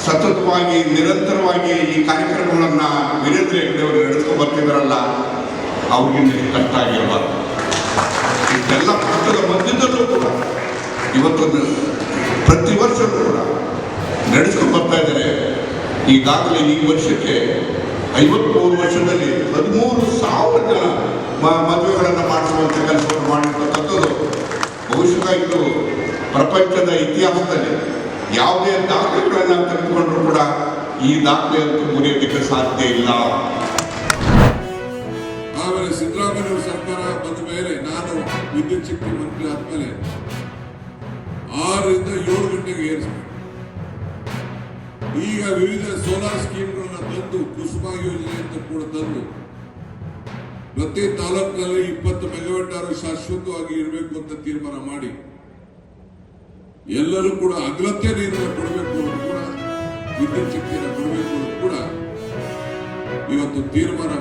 ಸತತವಾಗಿ ನಿರಂತರವಾಗಿ ಈ ಕಾರ್ಯಕ್ರಮಗಳನ್ನು ವೀರೇಂದ್ರ ಹೆಗ್ಗಡೆ ಅವರು ನಡೆಸ್ಕೊಂಡು ಬರ್ತಿದ್ದಾರಲ್ಲ, ಅವ್ರಿಗೆ ಕಷ್ಟ ಆಗಿರಬಾರ್ದು. ಇದೆಲ್ಲ ಕಷ್ಟದ ಮಧ್ಯದಲ್ಲೂ ಕೂಡ ಇವತ್ತೊಂದು ಪ್ರತಿ ವರ್ಷವೂ ಕೂಡ ನಡೆಸ್ಕೊಂಡು ಬರ್ತಾ ಇದ್ದಾರೆ. ಈಗಾಗಲೇ ಈ ವರ್ಷಕ್ಕೆ 53 ವರ್ಷದಲ್ಲಿ 13,000 ಜನ ಮದುವೆಗಳನ್ನು ಮಾಡಿಸುವಂಥ ಕೆಲಸವನ್ನು ಮಾಡಿರ್ತಕ್ಕಂಥದ್ದು ಬಹುಶಃ ಇದು ಪ್ರಪಂಚದ ಇತಿಹಾಸದಲ್ಲಿ ಯಾವುದೇ ದಾಖಲೆಗಳನ್ನು ತೆಗೆದುಕೊಂಡ್ರೂ ಕೂಡ ಈ ದಾಖಲೆ ಅಂತೂ ಮುರಿಯೋದಕ್ಕೆ ಸಾಧ್ಯ ಇಲ್ಲ. ಆಮೇಲೆ ಸಿದ್ದರಾಮಯ್ಯ ಸರ್ಕಾರ ಬಂದ ಮೇಲೆ ನಾನು ವಿದ್ಯುತ್ ಶಕ್ತಿ ಮಂತ್ರಿ ಆದ್ಮೇಲೆ 6 ರಿಂದ 7 ಗಂಟೆಗೆ ಏರಿಸಿದೆ. ಈಗ ವಿವಿಧ ಸೋಲಾರ್ ಸ್ಕೀಮ್ಗಳನ್ನ ತಂದು ಕುಸುಮ ಯೋಜನೆ ಅಂತ ಕೂಡ ತಂದು ಪ್ರತಿ ತಾಲೂಕಿನಲ್ಲಿ 20 ಮೆಗಾವಾಟ್ ಶಾಶ್ವತವಾಗಿ ಇರಬೇಕು ಅಂತ ತೀರ್ಮಾನ ಮಾಡಿ ಎಲ್ಲರೂ ಕೂಡ ಅಗಲತೆ ನೀರನ್ನು ಕೊಡಬೇಕು ಅಂತ ಕೂಡ ವಿದ್ಯುತ್ ಶಕ್ತಿಯನ್ನು ಕೊಡಬೇಕು ಅಂತ ಕೂಡ ಇವತ್ತು ತೀರ್ಮಾನ